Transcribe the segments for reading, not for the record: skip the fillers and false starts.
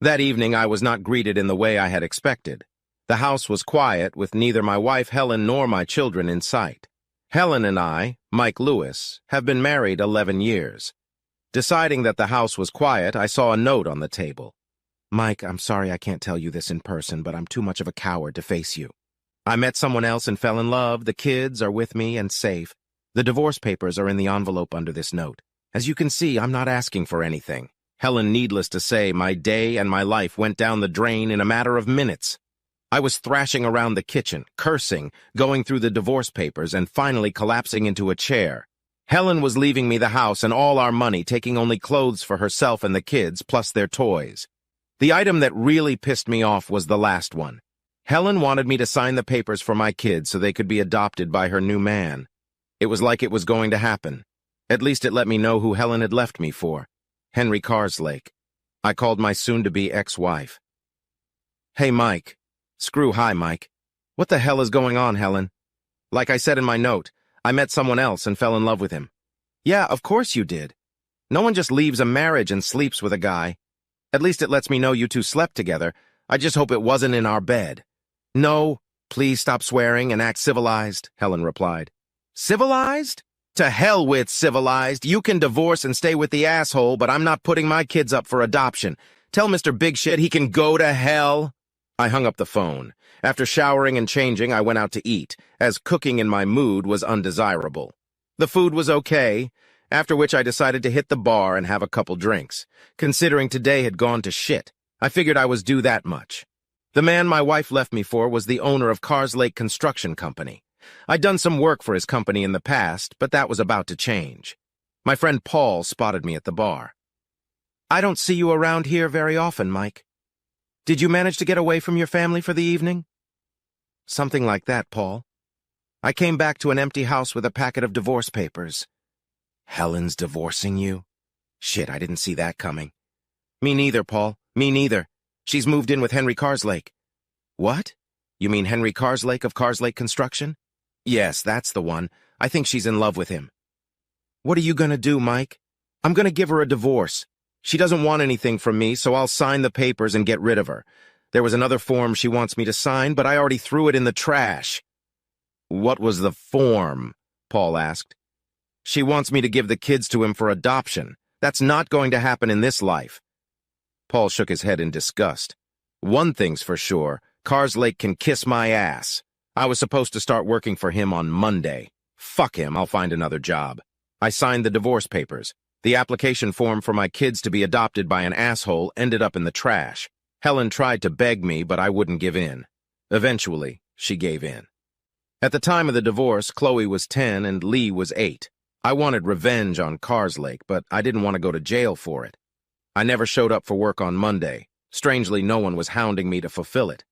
That evening, I was not greeted in the way I had expected. The house was quiet, with neither my wife Helen nor my children in sight. Helen and I, Mike Lewis, have been married 11 years. Deciding that the house was quiet, I saw a note on the table. "Mike, I'm sorry I can't tell you this in person, but I'm too much of a coward to face you. I met someone else and fell in love. The kids are with me and safe. The divorce papers are in the envelope under this note. As you can see, I'm not asking for anything." Helen, needless to say, my day and my life went down the drain in a matter of minutes. I was thrashing around the kitchen, cursing, going through the divorce papers, and finally collapsing into a chair. Helen was leaving me the house and all our money, taking only clothes for herself and the kids, plus their toys. The item that really pissed me off was the last one. Helen wanted me to sign the papers for my kids so they could be adopted by her new man. It was like it was going to happen. At least it let me know who Helen had left me for. Henry Carslake. I called my soon-to-be ex-wife. "Hey, Mike." Hi, Mike. "What the hell is going on, Helen?" "Like I said in my note, I met someone else and fell in love with him." "Yeah, of course you did. No one just leaves a marriage and sleeps with a guy. At least it lets me know you two slept together. I just hope it wasn't in our bed." "No, please stop swearing and act civilized," Helen replied. "Civilized? To hell with civilized. You can divorce and stay with the asshole, but I'm not putting my kids up for adoption. Tell Mr. Big Shit he can go to hell." I hung up the phone. After showering and changing, I went out to eat, as cooking in my mood was undesirable. The food was okay, after which I decided to hit the bar and have a couple drinks. Considering today had gone to shit, I figured I was due that much. The man my wife left me for was the owner of Carslake Construction Company. I'd done some work for his company in the past, but that was about to change. My friend Paul spotted me at the bar. "I don't see you around here very often, Mike. Did you manage to get away from your family for the evening?" "Something like that, Paul. I came back to an empty house with a packet of divorce papers." "Helen's divorcing you? Shit, I didn't see that coming." "Me neither, Paul. Me neither. She's moved in with Henry Carslake." "What? You mean Henry Carslake of Carslake Construction?" "Yes, that's the one. I think she's in love with him." "What are you gonna do, Mike?" "I'm gonna give her a divorce. She doesn't want anything from me, so I'll sign the papers and get rid of her. There was another form she wants me to sign, but I already threw it in the trash." "What was the form?" Paul asked. "She wants me to give the kids to him for adoption. That's not going to happen in this life." Paul shook his head in disgust. "One thing's for sure, Carslake can kiss my ass. I was supposed to start working for him on Monday. Fuck him, I'll find another job." I signed the divorce papers. The application form for my kids to be adopted by an asshole ended up in the trash. Helen tried to beg me, but I wouldn't give in. Eventually, she gave in. At the time of the divorce, Chloe was 10 and Lee was 8. I wanted revenge on Carslake, but I didn't want to go to jail for it. I never showed up for work on Monday. Strangely, no one was hounding me to fulfill it.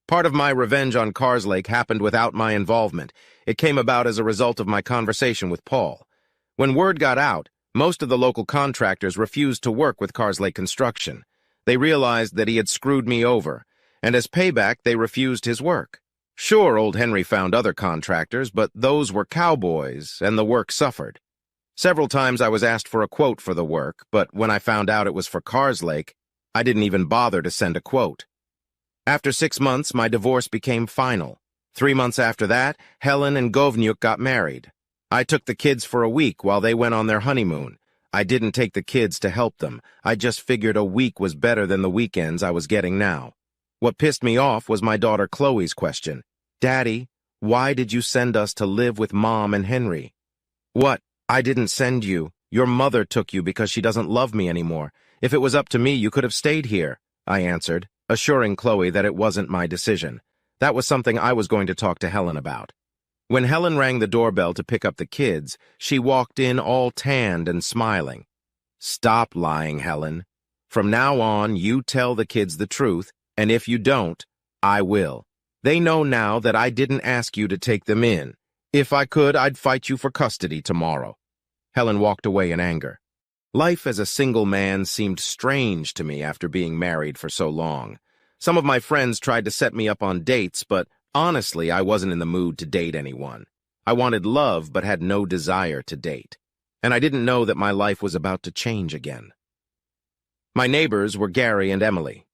Part of my revenge on Carslake happened without my involvement. It came about as a result of my conversation with Paul. When word got out, most of the local contractors refused to work with Carslake Construction. They realized that he had screwed me over, and as payback, they refused his work. Sure, old Henry found other contractors, but those were cowboys, and the work suffered. Several times I was asked for a quote for the work, but when I found out it was for Carslake, I didn't even bother to send a quote. After 6 months, my divorce became final. 3 months after that, Helen and Govnyuk got married. I took the kids for a week while they went on their honeymoon. I didn't take the kids to help them. I just figured a week was better than the weekends I was getting now. What pissed me off was my daughter Chloe's question. "Daddy, why did you send us to live with Mom and Henry?" "What? I didn't send you. Your mother took you because she doesn't love me anymore. If it was up to me, you could have stayed here," I answered, assuring Chloe that it wasn't my decision. That was something I was going to talk to Helen about. When Helen rang the doorbell to pick up the kids, she walked in all tanned and smiling. "Stop lying, Helen. From now on, you tell the kids the truth, and if you don't, I will. They know now that I didn't ask you to take them in. If I could, I'd fight you for custody tomorrow." Helen walked away in anger. Life as a single man seemed strange to me after being married for so long. Some of my friends tried to set me up on dates, but honestly, I wasn't in the mood to date anyone. I wanted love, but had no desire to date. And I didn't know that my life was about to change again. My neighbors were Gary and Emily.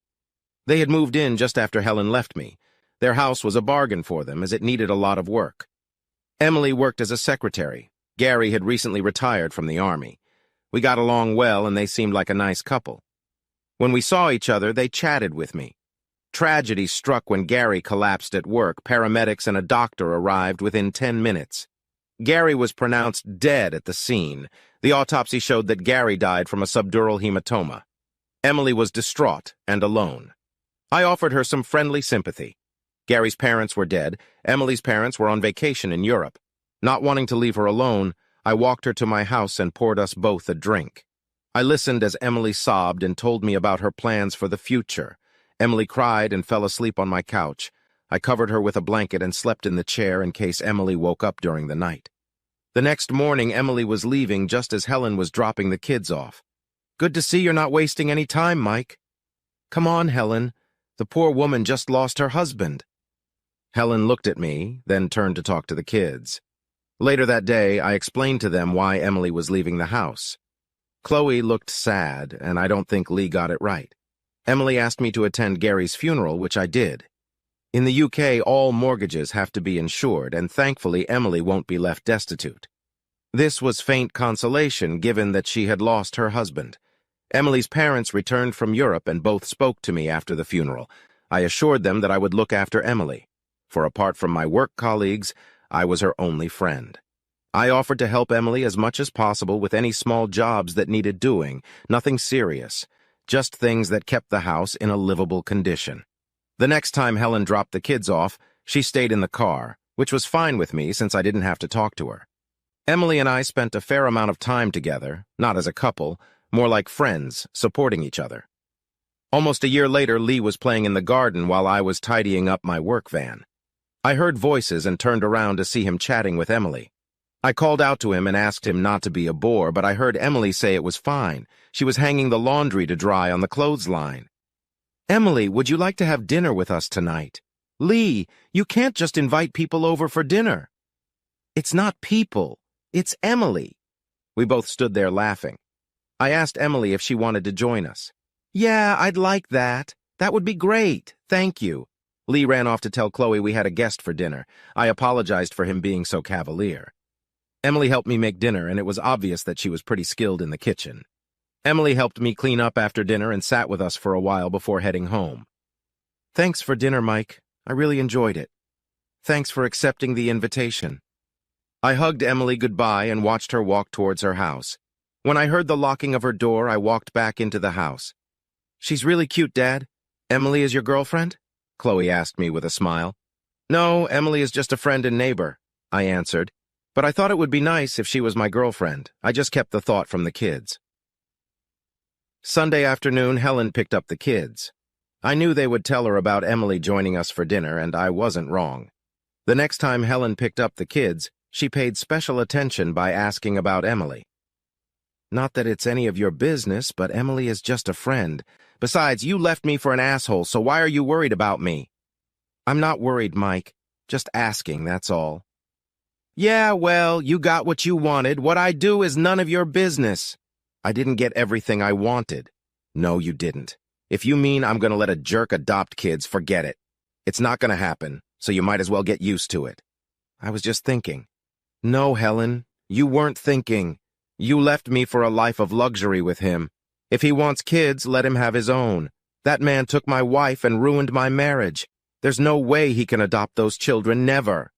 They had moved in just after Helen left me. Their house was a bargain for them, as it needed a lot of work. Emily worked as a secretary. Gary had recently retired from the army. We got along well, and they seemed like a nice couple. When we saw each other, they chatted with me. Tragedy struck when Gary collapsed at work. Paramedics and a doctor arrived within 10 minutes. Gary was pronounced dead at the scene. The autopsy showed that Gary died from a subdural hematoma. Emily was distraught and alone. I offered her some friendly sympathy. Gary's parents were dead. Emily's parents were on vacation in Europe. Not wanting to leave her alone, I walked her to my house and poured us both a drink. I listened as Emily sobbed and told me about her plans for the future. Emily cried and fell asleep on my couch. I covered her with a blanket and slept in the chair in case Emily woke up during the night. The next morning, Emily was leaving just as Helen was dropping the kids off. "Good to see you're not wasting any time, Mike." "Come on, Helen. The poor woman just lost her husband." Helen looked at me, then turned to talk to the kids. Later that day, I explained to them why Emily was leaving the house. Chloe looked sad, and I don't think Lee got it right. Emily asked me to attend Gary's funeral, which I did. In the UK, all mortgages have to be insured, and thankfully Emily won't be left destitute. This was faint consolation, given that she had lost her husband. Emily's parents returned from Europe and both spoke to me after the funeral. I assured them that I would look after Emily, for apart from my work colleagues, I was her only friend. I offered to help Emily as much as possible with any small jobs that needed doing, nothing serious, just things that kept the house in a livable condition. The next time Helen dropped the kids off, she stayed in the car, which was fine with me since I didn't have to talk to her. Emily and I spent a fair amount of time together, not as a couple, more like friends, supporting each other. Almost a year later, Lee was playing in the garden while I was tidying up my work van. I heard voices and turned around to see him chatting with Emily. I called out to him and asked him not to be a bore, but I heard Emily say it was fine. She was hanging the laundry to dry on the clothesline. "Emily, would you like to have dinner with us tonight?" "Lee, you can't just invite people over for dinner." "It's not people, it's Emily." We both stood there laughing. I asked Emily if she wanted to join us. "Yeah, I'd like that. That would be great. Thank you." Lee ran off to tell Chloe we had a guest for dinner. I apologized for him being so cavalier. Emily helped me make dinner, and it was obvious that she was pretty skilled in the kitchen. Emily helped me clean up after dinner and sat with us for a while before heading home. "Thanks for dinner, Mike. I really enjoyed it. Thanks for accepting the invitation." I hugged Emily goodbye and watched her walk towards her house. When I heard the locking of her door, I walked back into the house. "She's really cute, Dad. Emily is your girlfriend?" Chloe asked me with a smile. "No, Emily is just a friend and neighbor," I answered. "But I thought it would be nice if she was my girlfriend. I just kept the thought from the kids." Sunday afternoon, Helen picked up the kids. I knew they would tell her about Emily joining us for dinner, and I wasn't wrong. The next time Helen picked up the kids, she paid special attention by asking about Emily. "Not that it's any of your business, but Emily is just a friend. Besides, you left me for an asshole, so why are you worried about me?" "I'm not worried, Mike. Just asking, that's all." "Yeah, well, you got what you wanted. What I do is none of your business." "I didn't get everything I wanted." "No, you didn't. If you mean I'm going to let a jerk adopt kids, forget it. It's not going to happen, so you might as well get used to it." "I was just thinking." "No, Helen, you weren't thinking. You left me for a life of luxury with him. If he wants kids, let him have his own. That man took my wife and ruined my marriage. There's no way he can adopt those children, never."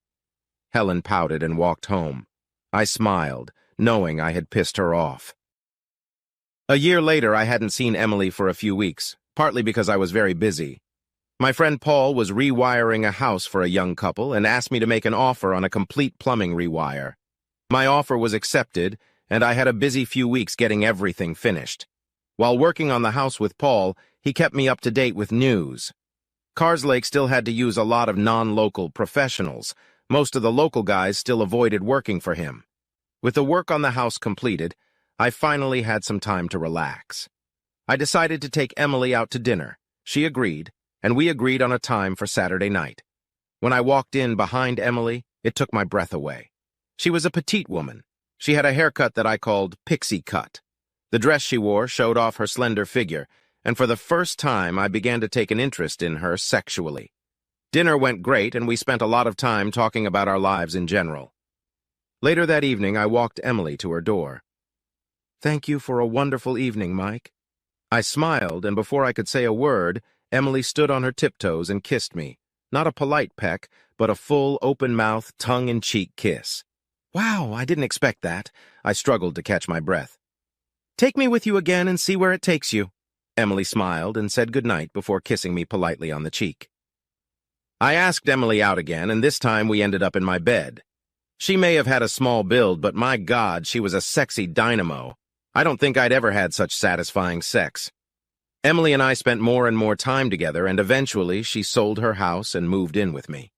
Helen pouted and walked home. I smiled, knowing I had pissed her off. A year later, I hadn't seen Emily for a few weeks, partly because I was very busy. My friend Paul was rewiring a house for a young couple and asked me to make an offer on a complete plumbing rewire. My offer was accepted, and I had a busy few weeks getting everything finished. While working on the house with Paul, he kept me up to date with news. Carslake still had to use a lot of non-local professionals. Most of the local guys still avoided working for him. With the work on the house completed, I finally had some time to relax. I decided to take Emily out to dinner. She agreed, and we agreed on a time for Saturday night. When I walked in behind Emily, it took my breath away. She was a petite woman. She had a haircut that I called pixie cut. The dress she wore showed off her slender figure, and for the first time I began to take an interest in her sexually. Dinner went great, and we spent a lot of time talking about our lives in general. Later that evening, I walked Emily to her door. "Thank you for a wonderful evening, Mike." I smiled, and before I could say a word, Emily stood on her tiptoes and kissed me. Not a polite peck, but a full, open-mouth, tongue-in-cheek kiss. "Wow, I didn't expect that." I struggled to catch my breath. "Take me with you again and see where it takes you." Emily smiled and said goodnight before kissing me politely on the cheek. I asked Emily out again, and this time we ended up in my bed. She may have had a small build, but my God, she was a sexy dynamo. I don't think I'd ever had such satisfying sex. Emily and I spent more and more time together, and eventually she sold her house and moved in with me.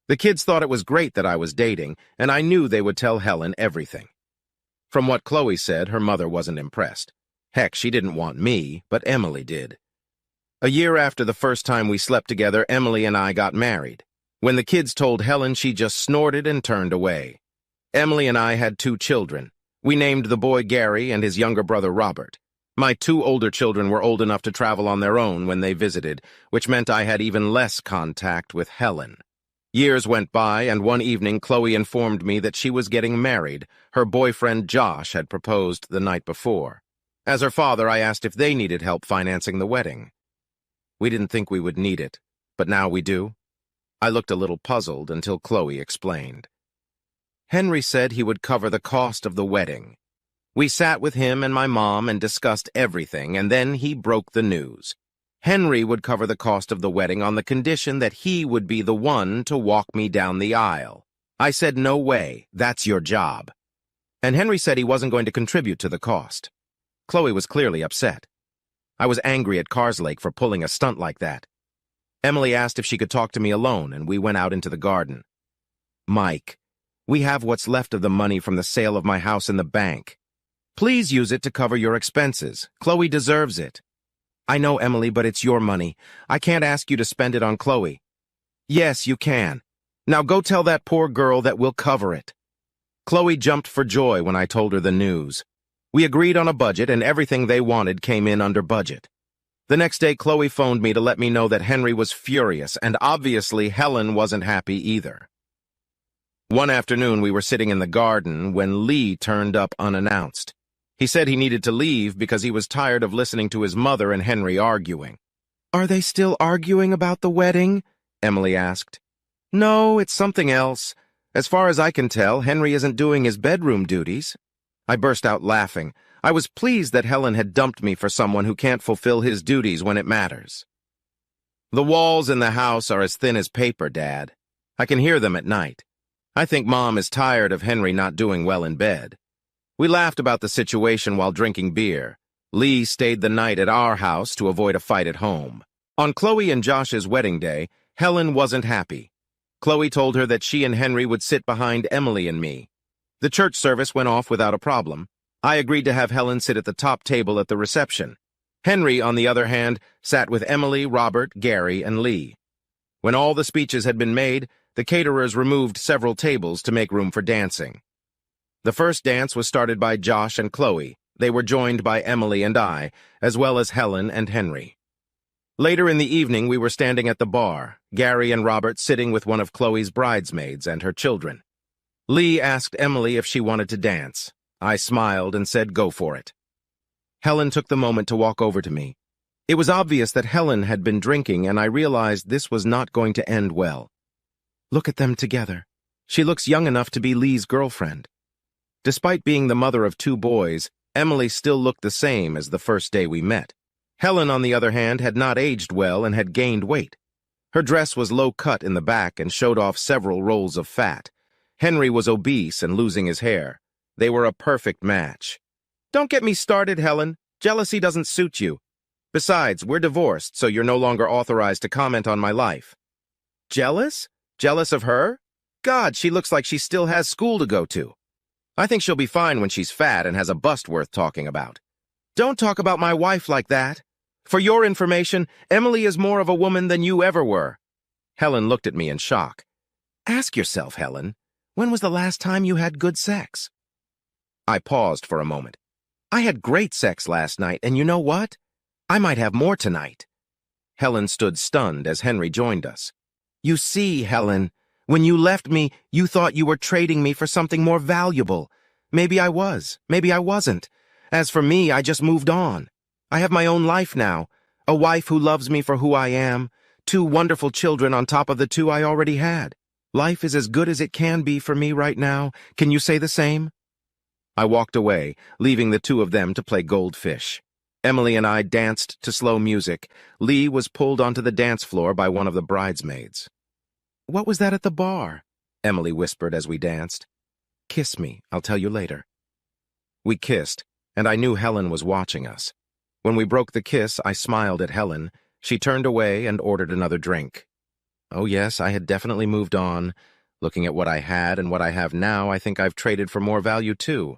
The kids thought it was great that I was dating, and I knew they would tell Helen everything. From what Chloe said, her mother wasn't impressed. Heck, she didn't want me, but Emily did. A year after the first time we slept together, Emily and I got married. When the kids told Helen, she just snorted and turned away. Emily and I had 2 children. We named the boy Gary and his younger brother Robert. My 2 older children were old enough to travel on their own when they visited, which meant I had even less contact with Helen. Years went by, and one evening Chloe informed me that she was getting married. Her boyfriend Josh had proposed the night before. As her father, I asked if they needed help financing the wedding. We didn't think we would need it, but now we do. I looked a little puzzled until Chloe explained. Henry said he would cover the cost of the wedding. We sat with him and my mom and discussed everything, and then he broke the news. Henry would cover the cost of the wedding on the condition that he would be the one to walk me down the aisle. I said, "No way, that's your job." And Henry said he wasn't going to contribute to the cost. Chloe was clearly upset. I was angry at Carslake for pulling a stunt like that. Emily asked if she could talk to me alone, and we went out into the garden. "Mike, we have what's left of the money from the sale of my house in the bank. Please use it to cover your expenses. Chloe deserves it." "I know, Emily, but it's your money. I can't ask you to spend it on Chloe." "Yes, you can. Now go tell that poor girl that we'll cover it." Chloe jumped for joy when I told her the news. We agreed on a budget, and everything they wanted came in under budget. The next day, Chloe phoned me to let me know that Henry was furious, and obviously Helen wasn't happy either. One afternoon, we were sitting in the garden when Lee turned up unannounced. He said he needed to leave because he was tired of listening to his mother and Henry arguing. "Are they still arguing about the wedding?" Emily asked. "No, it's something else. As far as I can tell, Henry isn't doing his bedroom duties." I burst out laughing. I was pleased that Helen had dumped me for someone who can't fulfill his duties when it matters. "The walls in the house are as thin as paper, Dad. I can hear them at night. I think Mom is tired of Henry not doing well in bed." We laughed about the situation while drinking beer. Lee stayed the night at our house to avoid a fight at home. On Chloe and Josh's wedding day, Helen wasn't happy. Chloe told her that she and Henry would sit behind Emily and me. The church service went off without a problem. I agreed to have Helen sit at the top table at the reception. Henry, on the other hand, sat with Emily, Robert, Gary, and Lee. When all the speeches had been made, the caterers removed several tables to make room for dancing. The first dance was started by Josh and Chloe. They were joined by Emily and I, as well as Helen and Henry. Later in the evening, we were standing at the bar, Gary and Robert sitting with one of Chloe's bridesmaids and her children. Lee asked Emily if she wanted to dance. I smiled and said go for it. Helen took the moment to walk over to me. It was obvious that Helen had been drinking, and I realized this was not going to end well. "Look at them together. She looks young enough to be Lee's girlfriend." Despite being the mother of 2 boys, Emily still looked the same as the first day we met. Helen, on the other hand, had not aged well and had gained weight. Her dress was low-cut in the back and showed off several rolls of fat. Henry was obese and losing his hair. They were a perfect match. "Don't get me started, Helen. Jealousy doesn't suit you. Besides, we're divorced, so you're no longer authorized to comment on my life." "Jealous? Jealous of her? God, she looks like she still has school to go to. I think she'll be fine when she's fat and has a bust worth talking about." "Don't talk about my wife like that. For your information, Emily is more of a woman than you ever were." Helen looked at me in shock. "Ask yourself, Helen, when was the last time you had good sex?" I paused for a moment. I had great sex last night, and you know what? I might have more tonight. Helen stood stunned as Henry joined us. You see, Helen, when you left me, you thought you were trading me for something more valuable. Maybe I was, maybe I wasn't. As for me, I just moved on. I have my own life now, a wife who loves me for who I am, 2 wonderful children on top of the 2 I already had. Life is as good as it can be for me right now. Can you say the same? I walked away, leaving the 2 of them to play goldfish. Emily and I danced to slow music. Lee was pulled onto the dance floor by one of the bridesmaids. What was that at the bar? Emily whispered as we danced. Kiss me, I'll tell you later. We kissed, and I knew Helen was watching us. When we broke the kiss, I smiled at Helen. She turned away and ordered another drink. Oh yes, I had definitely moved on. Looking at what I had and what I have now, I think I've traded for more value too.